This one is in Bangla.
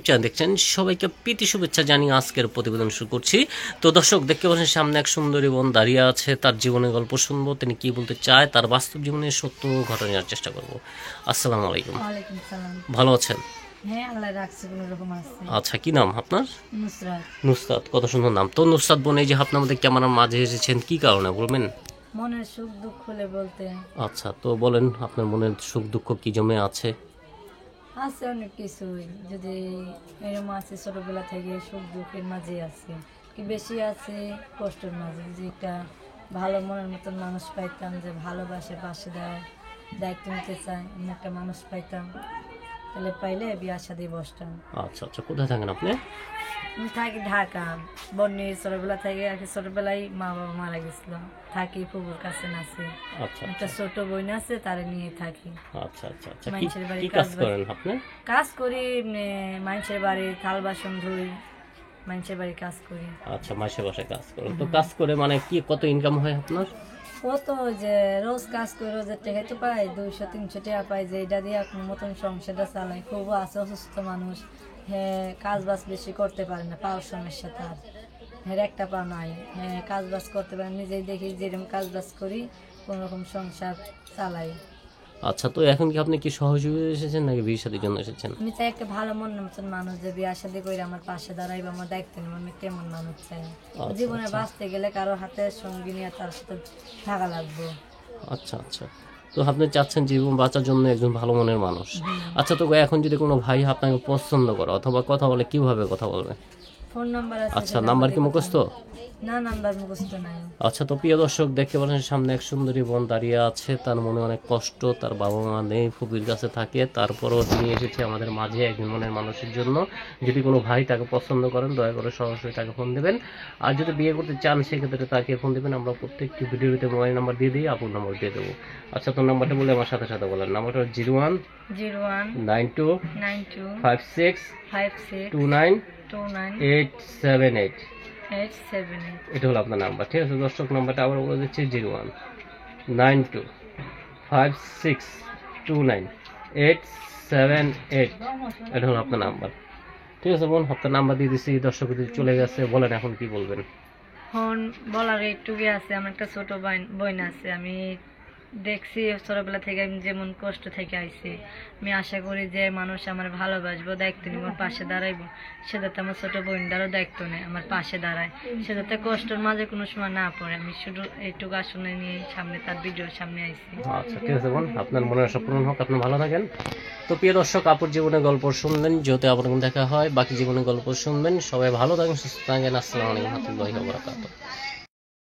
চ্যানেল দেখছেন সবাইকে প্রীতি শুভেচ্ছা জানিয়ে আজকের প্রতিবেদন শুরু করছি। তো দর্শক দেখতে পাচ্ছেন সামনে এক সুন্দরী বোন দাঁড়িয়ে আছে, তার জীবনের গল্প শুনবো, তিনি কি বলতে চায়, তার বাস্তব জীবনের সত্য ঘটনা জানার চেষ্টা করব। আসসালামু আলাইকুম। ওয়ালাইকুম সালাম। ভালো আছেন? হ্যাঁ, আল্লাহ রাখছে, কোনো রকম আছে। আচ্ছা, কি নাম আপনার? নুসরাত। নুসরাত, কত সুন্দর নাম। তো নুসরাত বোন, এই যে আপনার মধ্যে ক্যামেরার মাঝে এসেছেন কি কারণে বলবেন? মনের সুখ দুঃখ খুলে বলতে আচ্ছা, তো বলেন আপনার মনের সুখ দুঃখ কি জমে আছে? আছে অনেক কিছুই, যদি এরকম আছে ছোটবেলা থেকে সুখ দুঃখের মাঝে আছে, কি বেশি আছে কষ্টের মাঝে। যে একটা ভালো মনের মতন মানুষ পাইতাম, যে ভালোবাসে, পাশে দেয়, দায়িত্ব নিতে চায়, এমন একটা মানুষ পাইতাম, তাহলে পাইলে বিয়ে শাদী বসতাম। আচ্ছা আচ্ছা, কোথায় থাকেন আপনি? আমি থাকি ঢাকা। বন্যের ছোটবেলা থেকে আর কি, ছোটবেলায় মা বাবা মারা গেছিল, থাকি ফুপুর কাছে নাচি। আচ্ছা একটা ছোট বোন আছে, তারে নিয়ে থাকি। আচ্ছা আচ্ছা আচ্ছা, মানুষের বাড়ি কি কাজ করেন আপনি? কাজ করি, মানুষের বাড়ি থাল বাসন ধুই, মানুষের বাড়ি কাজ করি। আচ্ছা, মাসে বাসায় কাজ করেন। তো কাজ করে মানে কি কত ইনকাম হয় আপনার? কত যে রোজ কাজ করি, রোজের টাকা তো পাই 200-300 টাকা পাই, যে এটা দিয়ে আপনার মতন সংসারটা চালাই। খুব আছে অসুস্থ মানুষ, হ্যাঁ কাজ বাজ বেশি করতে পারে না, পাওয়ার সমস্যা তার, হ্যাঁ একটা পা নাই, হ্যাঁ কাজ বাজ করতে পারে, নিজেই দেখি যেরকম কাজ বাজ করি কোন রকম সংসার চালাই। আচ্ছা, তো এখন কি আপনি কি সহযোগী এসেছেন নাকি বিয়ে শাদীর জন্য এসেছেন? আমি চাই একটা ভালো মনের মতন মানুষ, যে বিয়ে শাদী করে আমার পাশে দাঁড়াইবে, আমার দায়িত্ব নেব, আমি কেমন মানুষ চাই। জীবনে বাঁচতে গেলে কারো হাতে সঙ্গী নিয়ে তার সাথে থাকা লাগবে। আচ্ছা আচ্ছা, তো আপনি চাচ্ছেন জীবন বাঁচার জন্য একজন ভালো মনের মানুষ। আচ্ছা, তো এখন যদি কোনো ভাই আপনাকে পছন্দ করে অথবা কথা বলে, কিভাবে কথা বলবে? ফোন নাম্বার আছে। আচ্ছা, নাম্বার কি মুখস্থ? না, নাম্বার মুখস্থ নাই। আচ্ছা, তো প্রিয় দর্শক দেখতে পাচ্ছেন সামনে এক সুন্দরী বোন দাঁড়িয়ে আছে, তার মনে অনেক কষ্ট, তার বাবা মা নেই, ফুপির কাছে থাকে, তারপরও তিনি এসেছে আমাদের মাঝে একজন মনের মানুষের জন্য। যদি কোনো ভাই তাকে পছন্দ করেন দয়া করে সরাসরি তাকে ফোন দেবেন, আর যদি বিয়ে করতে চান সেক্ষেত্রে তাকে ফোন দেবেন। আমরা প্রত্যেকটি ভিডিওতে মোবাইল নাম্বার দিয়ে দিই, আপুর নাম্বার দিয়ে দেবো। আচ্ছা, তো নাম্বারটা বলে আমার সাথে সাথে বলেন। নাম্বারটা 019256292878। এটা হলো আপনার নাম্বার, ঠিক আছে দর্শক? নাম্বারটা আবার বলে দিচ্ছি, 019256292878। এটা হলো আপনার নাম্বার, ঠিক আছে বোন? আপনার নাম্বার দিয়ে দিচ্ছি, দর্শক চলে গেছে। বলেন এখন কি বলবেন? ফোন বলার একটুকু আছে, আমার একটা ছোট বোন আছে। আমি দেখছি ছোটবেলা থেকে আমি যেমন কষ্ট থেকে আইছি, আমি আশা করি যে মানুষ আমার ভালোবাসবো, দায়িত্ব নিব, আমার পাশে দাঁড়াইবো। সে যাতে আমার ছোট বোনটারও দায়িত্ব নেয়, আমার পাশে দাঁড়ায়, সে যাতে কষ্টের মাঝে কোনো সময় না পড়ে। আমি শুধু এইটুকু আসনে নিয়ে সামনে, তার ভিডিওর সামনে আইছি। আচ্ছা, ঠিক আছে বোন, আপনার মনের আশা পূরণ হোক, আপনি ভালো থাকেন। তো প্রিয় দর্শক, আপুর জীবনের গল্প শুনলেন, যেহেতু আপনার দেখা হয় বাকি জীবনের গল্প শুনবেন। সবাই ভালো থাকেন, সুস্থ থাকেন। আসসালামু আলাইকুম ওয়া রাহমাতুল্লাহি ওয়া বারাকাতুহু।